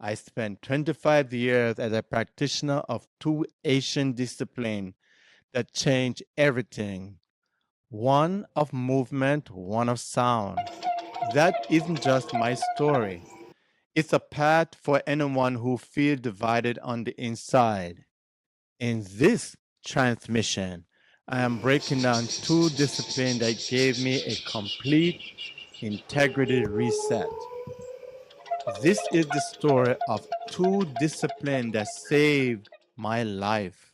I spent 25 years as a practitioner of two Asian disciplines that changed everything. One of movement, one of sound. That isn't just my story. It's a path for anyone who feels divided on the inside. In this transmission, I am breaking down two disciplines that gave me a complete integrity reset. This is the story of two disciplines that saved my life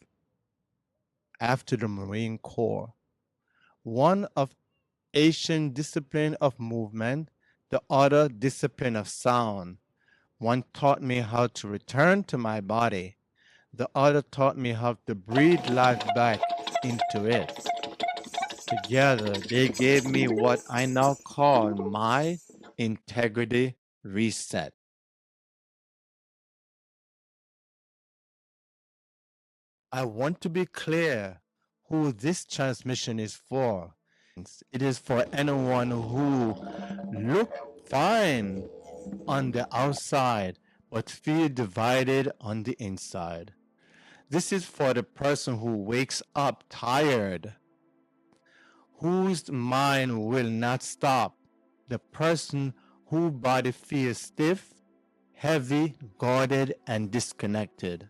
after the Marine Corps. One of Asian discipline of movement, the other discipline of sound. One taught me how to return to my body. The other taught me how to breathe life back into it. Together, they gave me what I now call my integrity reset. I want to be clear who this transmission is for. It is for anyone who look fine on the outside but feel divided on the inside. This is for the person who wakes up tired, whose mind will not stop, the person whose body feels stiff, heavy, guarded, and disconnected.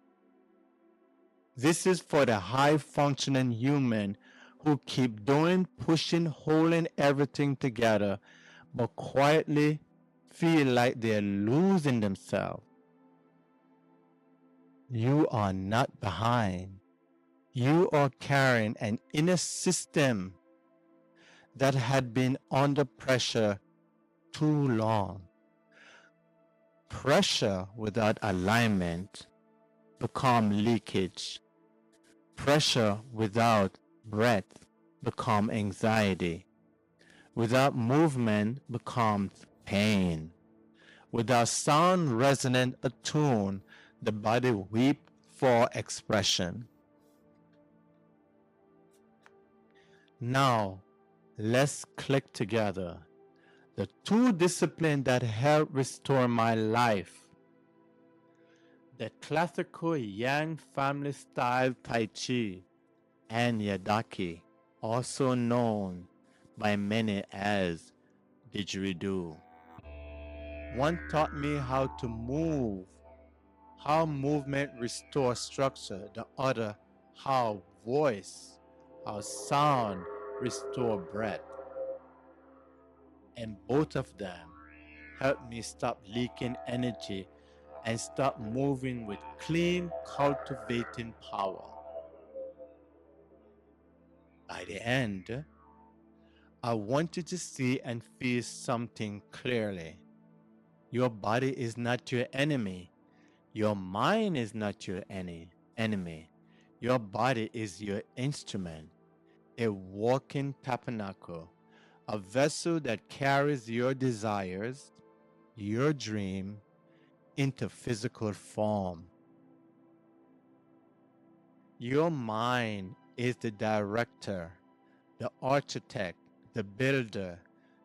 This is for the high functioning human who keep doing, pushing, holding everything together, but quietly feel like they're losing themselves. You are not behind. You are carrying an inner system that had been under pressure too long. Pressure without alignment become leakage. Pressure without breath become anxiety. Without movement becomes pain. Without sound resonant attune, the body weep for expression. Now, let's click together. The two disciplines that help restore my life. The classical Yang family style Tai Chi and Yadaki, also known by many as didgeridoo. One taught me how to move, how movement restores structure. The other, how voice, how sound restore breath. And both of them helped me stop leaking energy and stop moving with clean, cultivating power. By the end, I want you to see and feel something clearly. Your body is not your enemy. Your mind is not your enemy. Your body is your instrument, a walking tabernacle, a vessel that carries your desires, your dream, into physical form. Your mind is the director, the architect, the builder,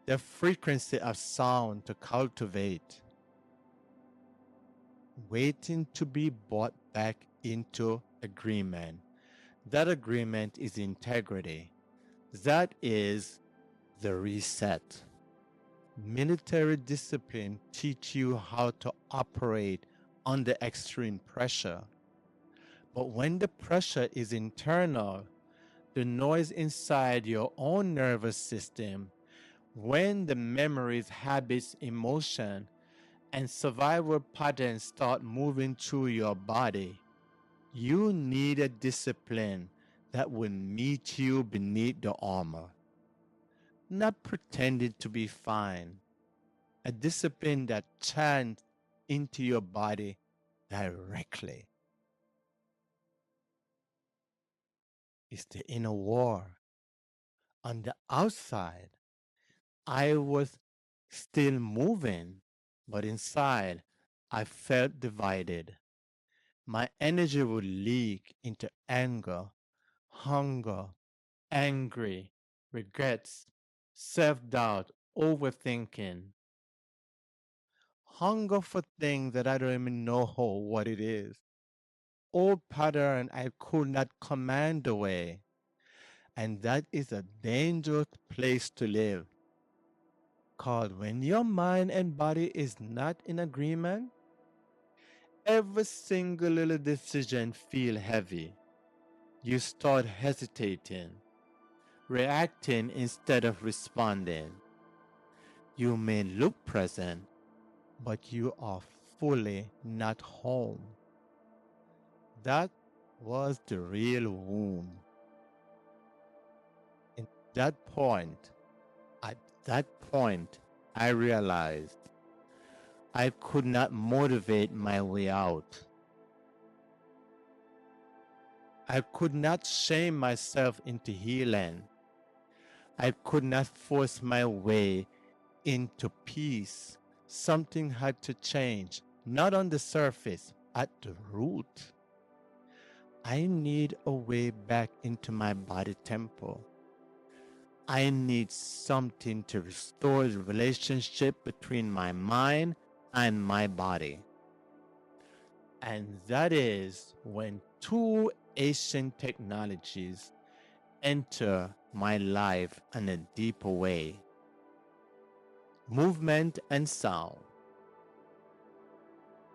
the frequency of sound to cultivate, waiting to be brought back into agreement. That agreement is integrity. That is the reset. Military discipline teach you how to operate under extreme pressure. But when the pressure is internal, the noise inside your own nervous system, when the memories, habits, emotion, and survival patterns start moving through your body, you need a discipline that will meet you beneath the armor. Not pretending to be fine, a discipline that chants into your body directly. It's the inner war. On the outside, I was still moving, but inside, I felt divided. My energy would leak into anger, hunger, angry, regrets, self doubt, overthinking. hunger for things that I don't even know what it is. Old pattern I could not command away. And that is a dangerous place to live. Cause when your mind and body is not in agreement, every single little decision feel heavy. You start hesitating, reacting instead of responding. You may look present, but you are fully not home. That was the real wound. In that point, at that point, I realized I could not motivate my way out. I could not shame myself into healing. I could not force my way into peace. Something had to change, not on the surface, at the root. I need a way back into my body temple. I need something to restore the relationship between my mind and my body. And that is when two ancient technologies enter my life in a deeper way: movement and sound.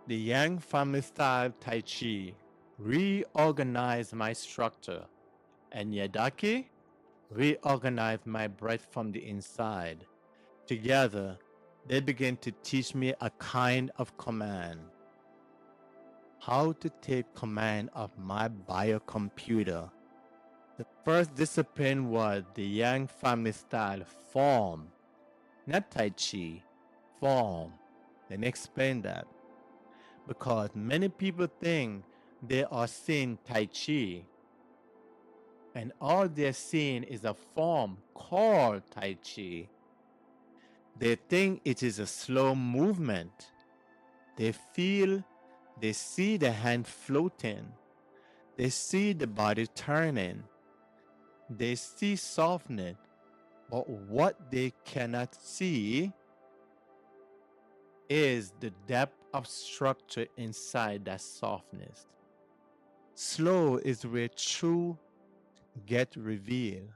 The Yang family style Tai Chi reorganized my structure, and Yadaki reorganized my breath from the inside. Together, they began to teach me a kind of command: how to take command of my biocomputer. The first discipline was the Yang family style form, not Tai Chi, form. Let me explain that. Because many people think they are seeing Tai Chi, and all they're seeing is a form called Tai Chi. They think it is a slow movement. They feel, they see the hand floating. They see the body turning. They see softness. But what they cannot see is the depth of structure inside that softness. Slow is where true get revealed.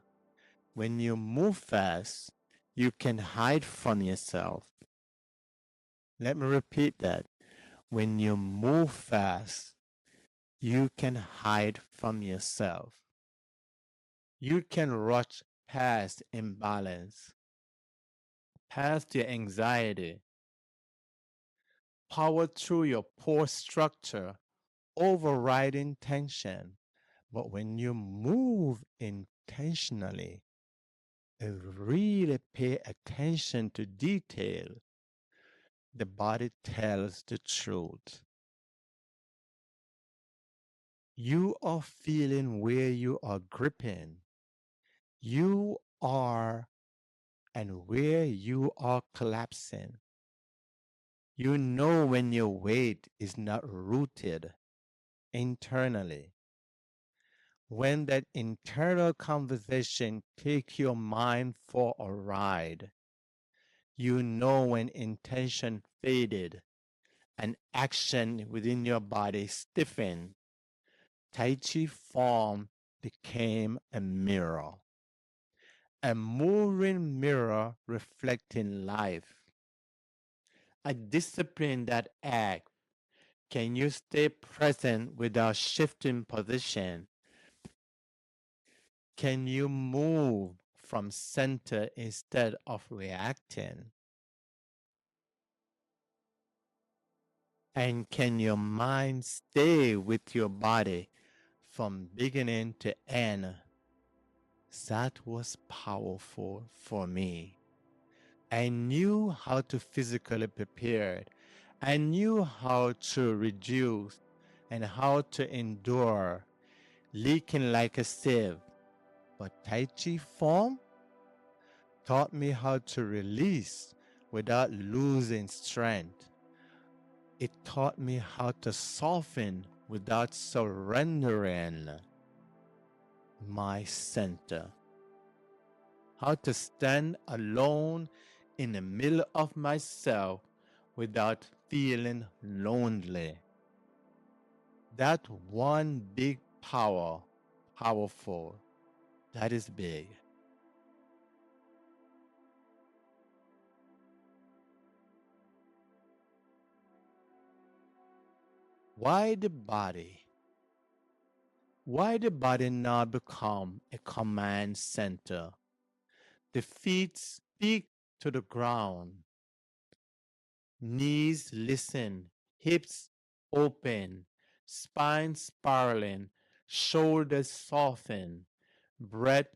When you move fast, you can hide from yourself. Let me repeat that. When you move fast, you can hide from yourself. You can rush past imbalance, past your anxiety, power through your poor structure, overriding tension. But when you move intentionally and really pay attention to detail, the body tells the truth. You are feeling where you are gripping. You are and where you are collapsing. You know when your weight is not rooted internally. When that internal conversation takes your mind for a ride, you know when intention faded and action within your body stiffened. Tai Chi form became a moving mirror reflecting life, a discipline that acts. Can you stay present without shifting position? Can you move from center instead of reacting? And can your mind stay with your body from beginning to end? That was powerful for me. I knew how to physically prepare. I knew how to reduce and how to endure, leaking like a sieve. But Tai Chi form taught me how to release without losing strength. It taught me how to soften without surrendering my center. How to stand alone in the middle of myself without feeling lonely. That one big powerful, that is big. Why the body? Why the body now become a command center? The feet speak to the ground. Knees listen, hips open, spine spiraling, shoulders soften, breath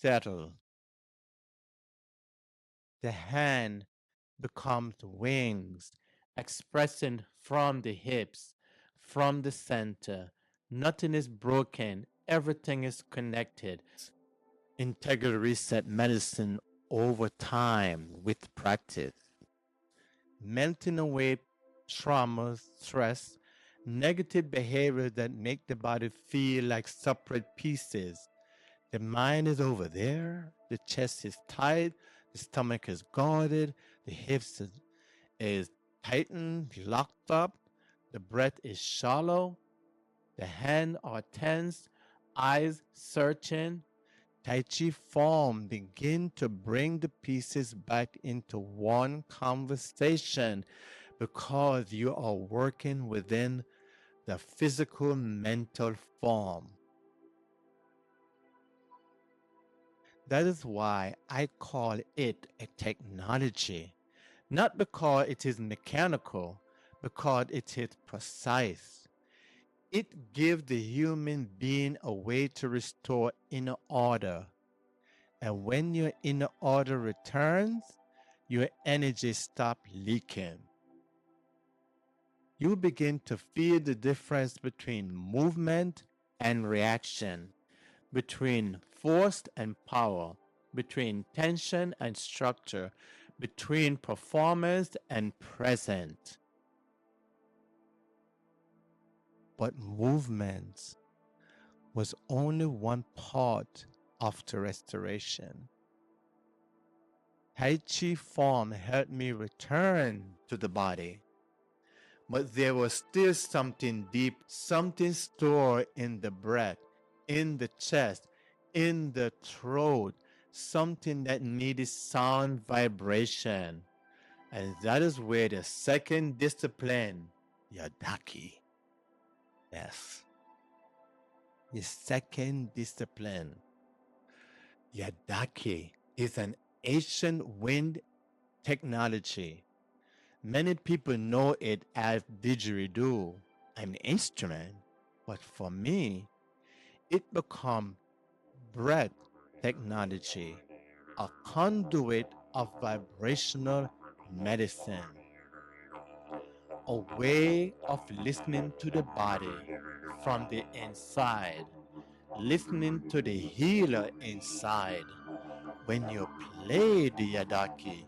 settle. The hand becomes wings, expressing from the hips, from the center. Nothing is broken, everything is connected. Integrity reset medicine over time with practice, melting away trauma, stress, negative behaviors that make the body feel like separate pieces. The mind is over there, the chest is tight, the stomach is guarded, the hips is tightened, locked up, the breath is shallow, the hands are tense, eyes searching. Tai Chi form begin to bring the pieces back into one conversation because you are working within the physical mental form. That is why I call it a technology, not because it is mechanical, because it is precise. It gives the human being a way to restore inner order. And when your inner order returns, your energy stops leaking. You begin to feel the difference between movement and reaction, between force and power, between tension and structure, between performance and present. But movement was only one part of the restoration. Tai Chi form helped me return to the body, but there was still something deep, something stored in the breath, in the chest, in the throat, something that needed sound vibration. And that is where the second discipline, Yadaki, yes, the second discipline, Yadaki, is an ancient wind technology. Many people know it as didgeridoo, an instrument, but for me, it became breath technology, a conduit of vibrational medicine, a way of listening to the body from the inside, listening to the healer inside. When you play the yadaki,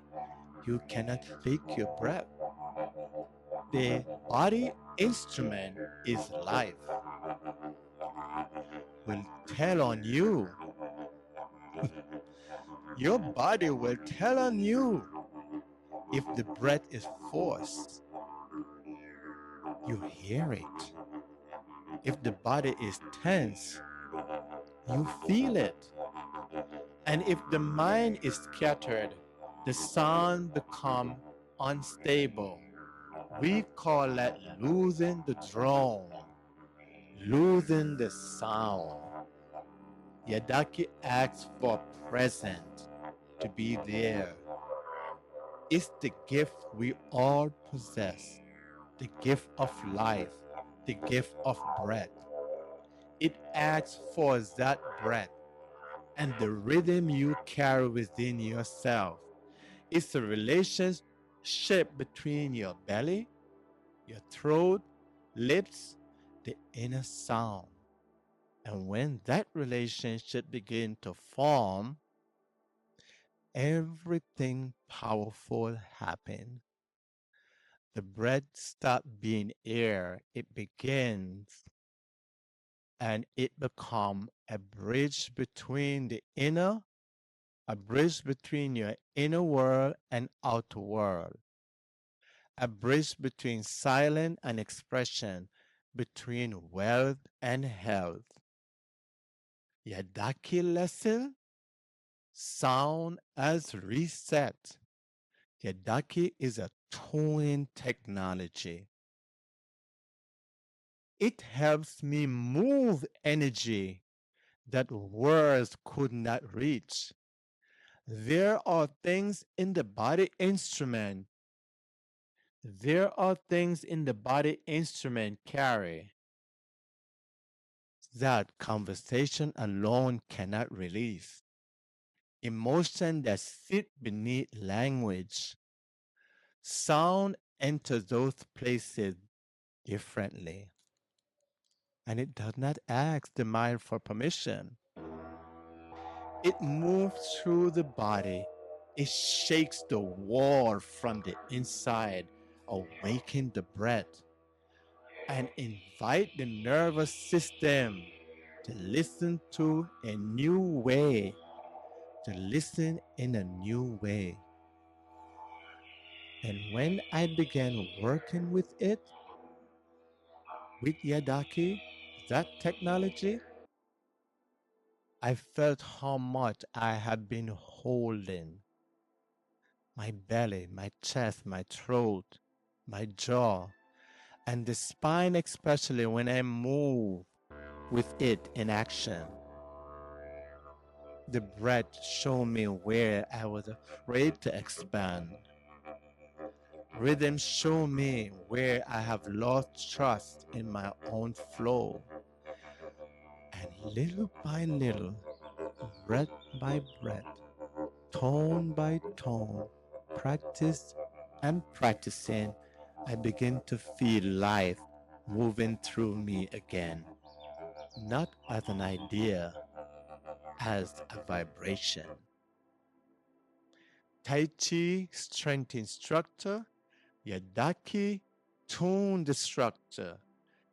you cannot fake your breath. The body instrument is life, will tell on you. Your body will tell on you if the breath is forced. You hear it. If the body is tense, you feel it. And if the mind is scattered, the sound become unstable. We call that losing the drone, losing the sound. Yadaki asks for present, to be there. It's the gift we all possess, the gift of life, the gift of breath. It asks for that breath and the rhythm you carry within yourself. It's a relationship between your belly, your throat, lips, the inner sound. And when that relationship begins to form, everything powerful happens. The breath stops being air, it begins and it becomes a bridge between the inner, a bridge between your inner world and outer world, a bridge between silence and expression, between wealth and health. Yadaki lesson, sound as reset. Yadaki is a tuning technology. It helps me move energy that words could not reach. There are things in the body instrument. There are things in the body instrument carry that conversation alone cannot release. Emotion that sit beneath language. Sound enters those places differently. And it does not ask the mind for permission. It moves through the body. It shakes the wall from the inside, awaken the breath, and invite the nervous system to listen to a new way, to listen in a new way. And when I began working with it, with Yadaki, that technology, I felt how much I had been holding my belly, my chest, my throat, my jaw, and the spine, especially when I move with it in action. The breath showed me where I was afraid to expand. Rhythm showed me where I have lost trust in my own flow. And little by little, breath by breath, tone by tone, practice and practicing, I begin to feel life moving through me again, not as an idea, as a vibration. Tai Chi, strength instructor. Yadaki, tune the structure.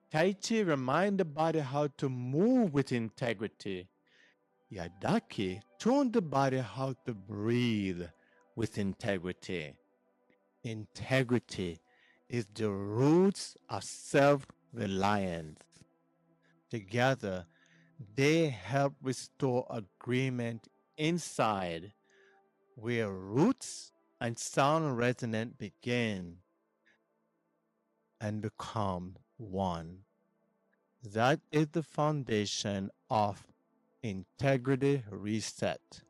Tai Chi remind the body how to move with integrity. Yadaki, tune the body how to breathe with integrity. Integrity is the roots of self-reliance. Together, they help restore agreement inside, where roots and sound resonance begin and become one. That is the foundation of integrity reset.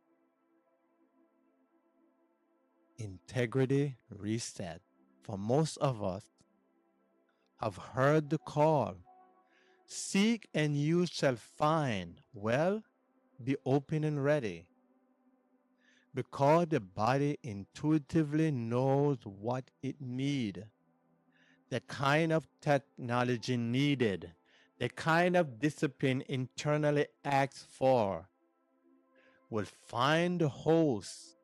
Integrity reset. For most of us have heard the call. Seek and you shall find. Well, be open and ready. Because the body intuitively knows what it needs, the kind of technology needed, the kind of discipline internally asked for, will find the host,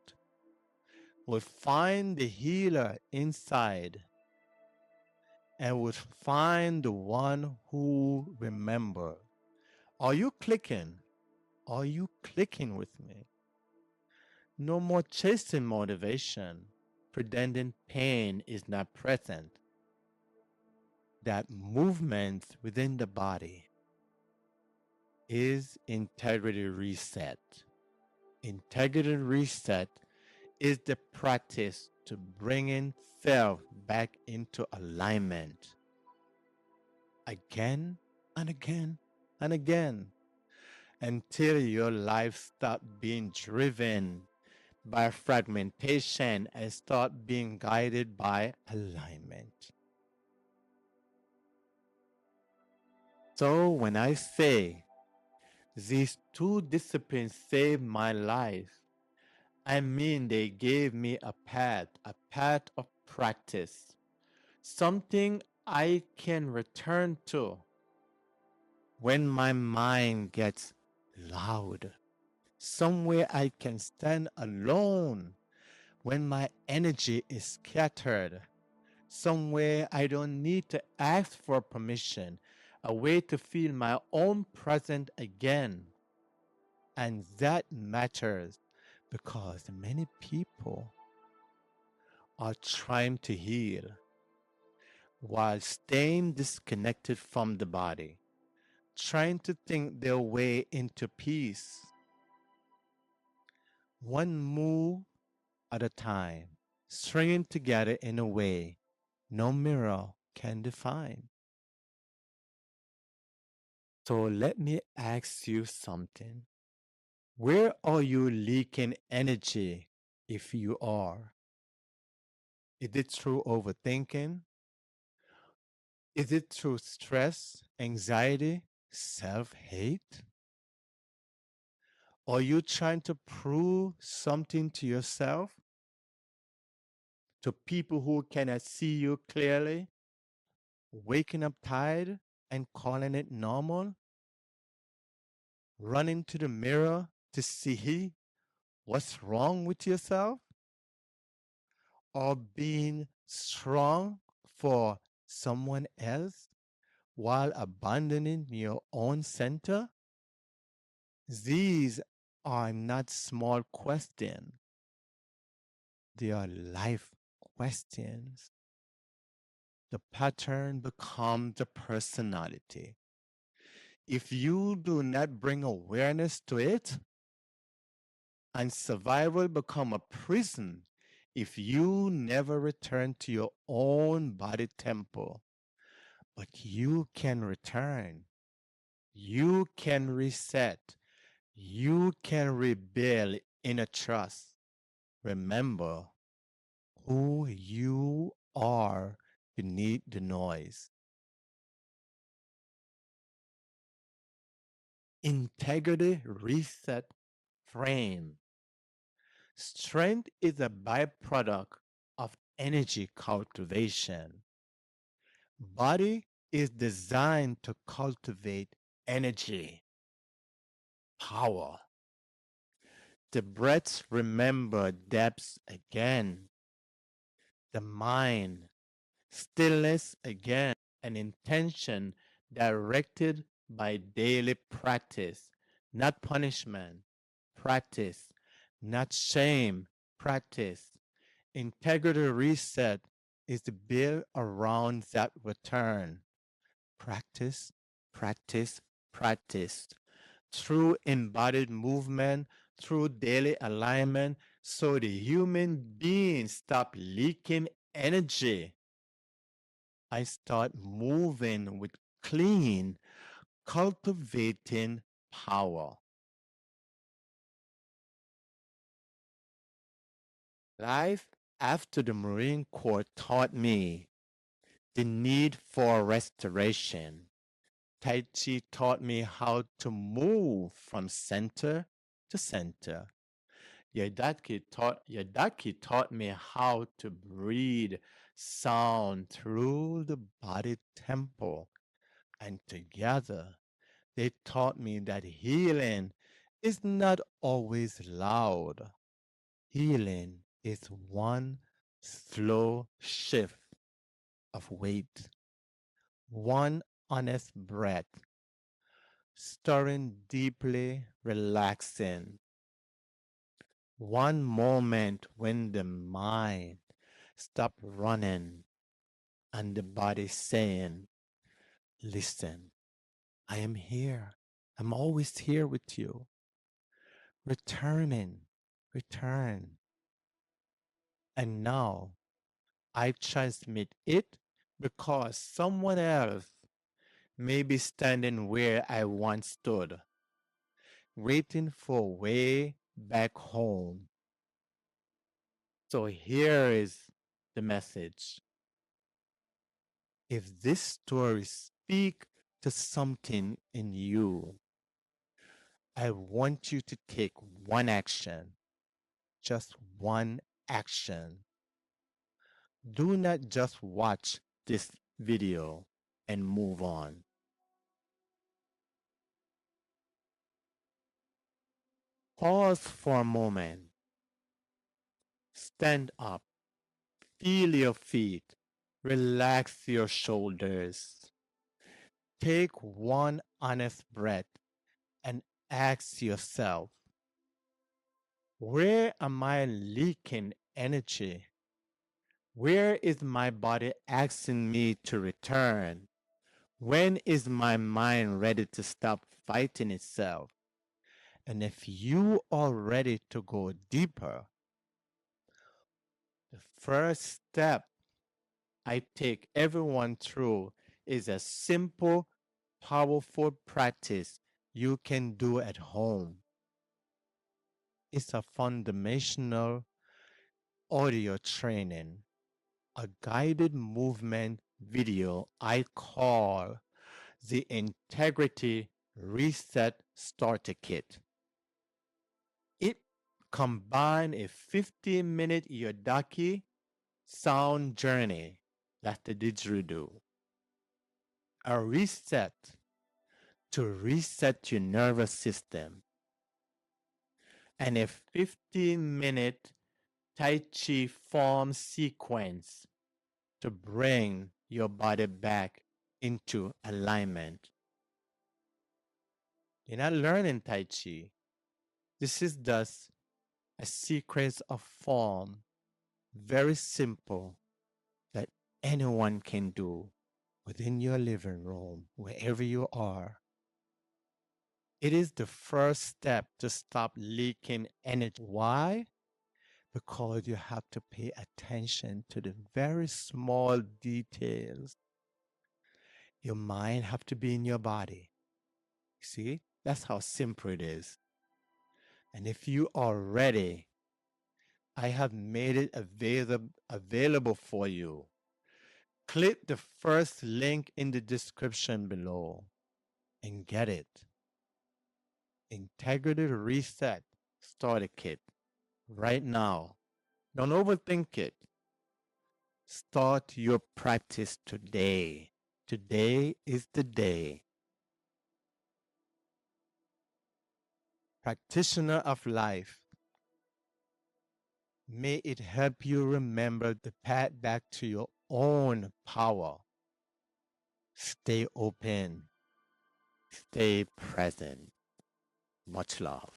will find the healer inside, and will find the one who remembers. Are you clicking? Are you clicking with me? No more chasing motivation, pretending pain is not present. That movement within the body is integrity reset. Integrity reset is the practice to bringing self back into alignment again and again and again until your life stops being driven by fragmentation and start being guided by alignment. So when I say these two disciplines saved my life, I mean they gave me a path of practice, something I can return to when my mind gets loud, somewhere I can stand alone when my energy is scattered, somewhere I don't need to ask for permission, a way to feel my own presence again. And that matters because many people are trying to heal. while staying disconnected from the body, trying to think their way into peace, one move at a time, stringing together in a way no mirror can define. So let me ask you something. Where are you leaking energy if you are? Is it through overthinking? Is it through stress, anxiety, self hate? Are you trying to prove something to yourself, to people who cannot see you clearly, waking up tired and calling it normal, running to the mirror to see what's wrong with yourself, or being strong for someone else while abandoning your own center? These are not small questions, they are life questions. The pattern becomes the personality. If you do not bring awareness to it, and survival become a prison if you never return to your own body temple. But you can return. You can reset. You can rebuild inner trust. Remember who you are beneath the noise. Integrity reset frame. Strength is a byproduct of energy cultivation. Body is designed to cultivate energy, power. The breaths remember depths again. The mind, stillness again. An intention directed by daily practice, not punishment. Practice, not shame. Practice. Integrity reset is built around that return. Practice, practice, practice. Through embodied movement, through daily alignment, so the human being stop leaking energy. I start moving with clean, cultivating power. Life after the Marine Corps taught me the need for restoration. Tai Chi taught me how to move from center to center. Yadaki taught me how to breathe sound through the body temple. And together, they taught me that healing is not always loud. Healing is one slow shift of weight, one honest breath, stirring deeply, relaxing. One moment when the mind stopped running and the body saying, listen, I am here. I'm always here with you. Returning, return. And now I transmit it because someone else may be standing where I once stood, waiting for a way back home. So here is the message. If this story speaks to something in you, I want you to take one action, just one action. Do not just watch this video and move on. Pause for a moment. Stand up. Feel your feet. Relax your shoulders. Take one honest breath and ask yourself, where am I leaking energy? Where is my body asking me to return? When is my mind ready to stop fighting itself? And if you are ready to go deeper, the first step I take everyone through is a simple, powerful practice you can do at home. It's a fundamental audio training, a guided movement video I call the Integrity Reset Starter Kit. It combines a 15-minute Yodaki sound journey, that's the didgeridoo, a reset to reset your nervous system, and a 15-minute Tai Chi form sequence to bring your body back into alignment. You're not learning Tai Chi. This is thus a sequence of form, very simple, that anyone can do within your living room, wherever you are. It is the first step to stop leaking energy. Why? Because you have to pay attention to the very small details. Your mind have to be in your body. See? That's how simple it is. And if you are ready, I have made it available for you. Click the first link in the description below and get it. Integrity Reset Starter Kit right now. Don't overthink it. Start your practice today. Today is the day. Practitioner of life, may it help you remember the path back to your own power. Stay open. Stay present. Much love.